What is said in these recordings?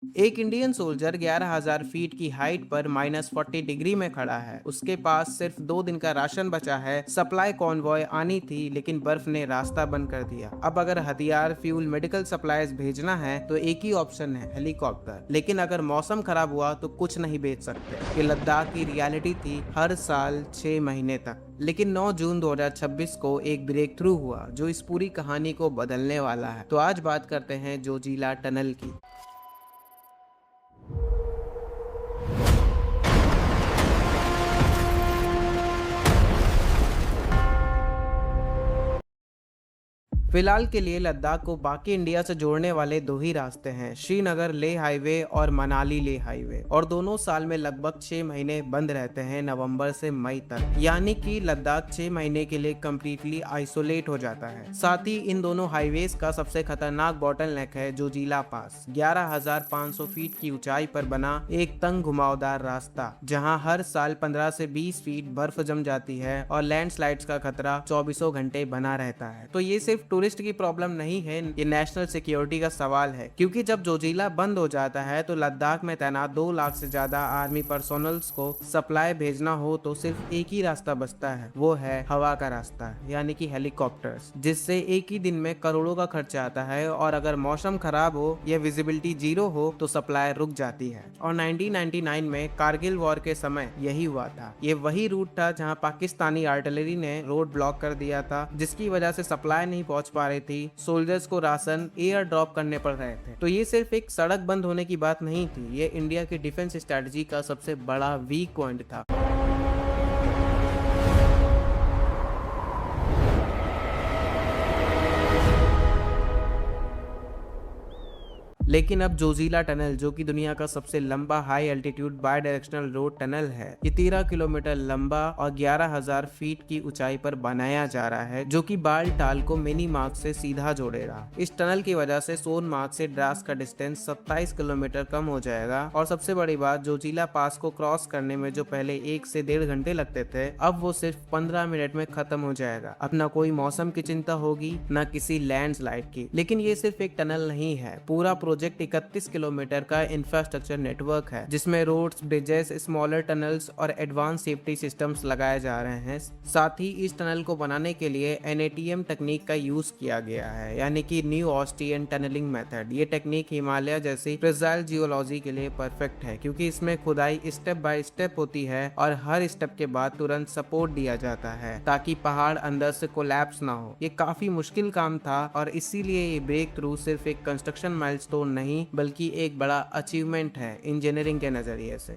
एक Indian soldier 11,000 feet की height पर -40 डिग्री में खड़ा है। उसके पास सिर्फ 2 दिन का राशन बचा है। सप्लाई कॉन्वॉय आनी थी लेकिन बर्फ ने रास्ता बंद कर दिया। अब अगर हथियार, फ्यूल, मेडिकल सप्लाईज भेजना है तो एक ही ऑप्शन है, हेलीकॉप्टर। लेकिन अगर मौसम खराब हुआ तो कुछ नहीं भेज सकते। ये लद्दाख की रियलिटी थी हर साल 6 महीने तक। लेकिन 9 जून 2026 को एक ब्रेक थ्रू हुआ जो इस पूरी कहानी को बदलने वाला है। तो आज बात करते हैं जोजिला टनल की। फिलहाल के लिए लद्दाख को बाकी इंडिया से जोड़ने वाले दो ही रास्ते हैं, श्रीनगर लेह हाईवे और मनाली लेह हाईवे, और दोनों साल में लगभग 6 महीने बंद रहते हैं, नवंबर से मई तक। यानी कि लद्दाख 6 महीने के लिए कम्प्लीटली आइसोलेट हो जाता है। साथ ही इन दोनों हाईवेज का सबसे खतरनाक बॉटलनेक है जोजिला पास, 11,500 फीट की ऊंचाई पर बना एक तंग घुमावदार रास्ता, जहां हर साल 15 से 20 फीट बर्फ जम जाती है और लैंडस्लाइड्स का खतरा 24 घंटे बना रहता है। तो ये सिर्फ टूरिस्ट की प्रॉब्लम नहीं है, ये नेशनल सिक्योरिटी का सवाल है, क्योंकि जब जोजिला बंद हो जाता है तो लद्दाख में तैनात 2 लाख से ज्यादा आर्मी पर्सोनल्स को सप्लाई भेजना हो तो सिर्फ एक ही रास्ता बचता है, वो है हवा का रास्ता, यानी कि हेलीकॉप्टर्स, जिससे एक ही दिन में करोड़ों का खर्चा आता है। और अगर मौसम खराब हो या विजिबिलिटी 0 हो तो सप्लाई रुक जाती है। और 1999 में कारगिल वॉर के समय यही हुआ था। ये वही रूट था जहां पाकिस्तानी आर्टिलरी ने रोड ब्लॉक कर दिया था, जिसकी वजह से सप्लाई नहीं पहुंच पा रही थी। सोल्जर्स को राशन एयर ड्रॉप करने पड़ रहे थे। तो ये सिर्फ एक सड़क बंद होने की बात नहीं थी, ये इंडिया की डिफेंस स्ट्रेटजी का सबसे बड़ा वीक पॉइंट था। लेकिन अब जोजिला टनल, जो कि दुनिया का सबसे लंबा high altitude bidirectional road tunnel है, ये 13 किलोमीटर लंबा और 11,000 फीट की ऊंचाई पर बनाया जा रहा है, जो कि बालटाल को मिनी मार्ग से सीधा जोड़ेगा। इस टनल की वजह से सोनमार्ग से द्रास का डिस्टेंस 27 किलोमीटर कम हो जाएगा। और सबसे बड़ी बात, जोजिला पास को क्रॉस करने में जो पहले 1 से 1.5 घंटे लगते थे, अब वो सिर्फ 15 मिनट में खत्म हो जाएगा। अब न कोई मौसम की चिंता होगी, न किसी लैंडस्लाइड की। लेकिन ये सिर्फ एक टनल नहीं है, पूरा प्रोजेक्ट 31 किलोमीटर का इंफ्रास्ट्रक्चर नेटवर्क है, जिसमें रोड्स, ब्रिजेस, स्मॉलर टनल्स और एडवांस सेफ्टी सिस्टम्स लगाए जा रहे हैं। साथ ही इस टनल को बनाने के लिए NATM तकनीक का यूज किया गया है, यानी कि न्यू ऑस्ट्रियन टनलिंग मेथड। ये टेक्निक हिमालय जैसी फ्रेजाइल जियोलॉजी के लिए परफेक्ट है, क्योंकि इसमें खुदाई स्टेप बाय स्टेप होती है और हर स्टेप के बाद तुरंत सपोर्ट दिया जाता है, ताकि पहाड़ अंदर से कोलैप्स ना हो। ये काफी मुश्किल काम था और इसीलिए ये ब्रेक थ्रू सिर्फ एक कंस्ट्रक्शन माइलस्टोन नहीं, बल्कि एक बड़ा अचीवमेंट है इंजीनियरिंग के नजरिए से।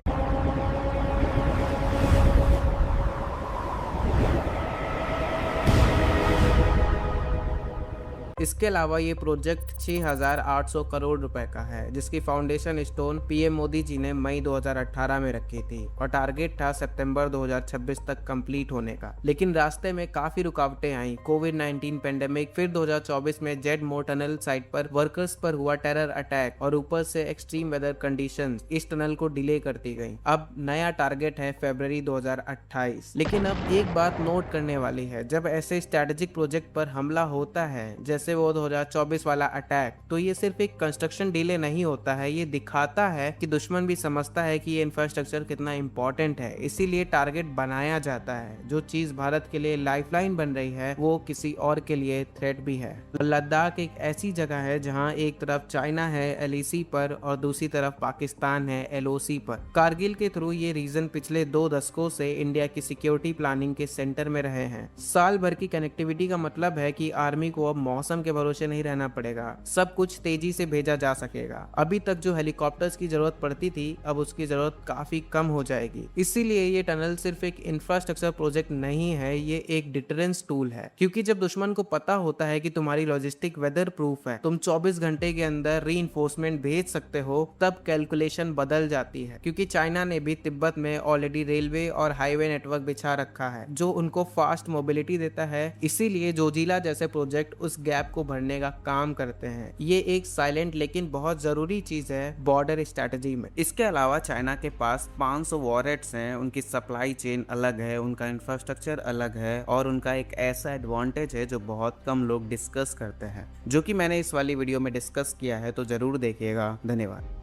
इसके अलावा ये प्रोजेक्ट 6,800 करोड़ रुपए का है, जिसकी foundation stone PM Modi ji ने मई 2018 में रखी थी और टारगेट था सितंबर 2026 तक कंप्लीट होने का। लेकिन रास्ते में काफी रुकावटें आई, कोविड-19 पेंडेमिक, फिर 2024 में जेड मोर टनल साइट पर वर्कर्स पर हुआ टेरर अटैक और ऊपर से एक्सट्रीम वेदर कंडीशंस इस टनल को डिले करती गई। अब नया टारगेट है फरवरी 2028। लेकिन अब एक बात नोट करने वाली है, जब ऐसे स्ट्रेटेजिक प्रोजेक्ट पर हमला होता है, जैसे वो 2024 वाला अटैक, तो ये सिर्फ एक कंस्ट्रक्शन डिले नहीं होता है, ये दिखाता है कि दुश्मन भी समझता है कि ये इंफ्रास्ट्रक्चर कितना इंपॉर्टेंट है। इसीलिए टारगेट बनाया जाता है। जो चीज भारत के लिए लाइफलाइन बन रही है, वो किसी और के लिए थ्रेट भी है। लद्दाख एक ऐसी जगह है जहां एक तरफ चाइना है LAC पर और दूसरी तरफ पाकिस्तान है LOC पर। कारगिल के थ्रू ये रीजन पिछले 2 दशकों से इंडिया की सिक्योरिटी प्लानिंग के सेंटर में रहे हैं। साल भर की कनेक्टिविटी का मतलब है कि आर्मी को अब मौसम के भरोसे नहीं रहना पड़ेगा, सब कुछ तेजी से भेजा जा सकेगा। अभी तक जो हेलीकॉप्टर्स की जरूरत पड़ती थी, अब उसकी जरूरत काफी कम हो जाएगी। इसीलिए ये टनल सिर्फ एक इंफ्रास्ट्रक्चर प्रोजेक्ट नहीं है, ये एक डिटरेंस टूल है, क्योंकि जब दुश्मन को पता होता है कि तुम्हारी लॉजिस्टिक वेदर प्रूफ है, तुम 24 घंटे के अंदर रीइंफोर्समेंट भेज सकते हो, तब कैलकुलेशन बदल जाती है। क्योंकि चाइना ने भी तिब्बत में ऑलरेडी रेलवे और हाईवे नेटवर्क बिछा रखा है, जो उनको फास्ट मोबिलिटी देता है। इसीलिए जोजिला जैसे प्रोजेक्ट उस गैप को भरने का काम करते हैं। ये एक साइलेंट लेकिन बहुत जरूरी चीज है बॉर्डर स्ट्रेटजी में। इसके अलावा चाइना के पास 500 वॉरहेड्स हैं, उनकी सप्लाई चेन अलग है, उनका इंफ्रास्ट्रक्चर अलग है और उनका एक ऐसा एडवांटेज है जो बहुत कम लोग डिस्कस करते हैं, जो कि मैंने इस वाली वीडियो में डिस्कस किया है, तो जरूर देखिएगा। धन्यवाद।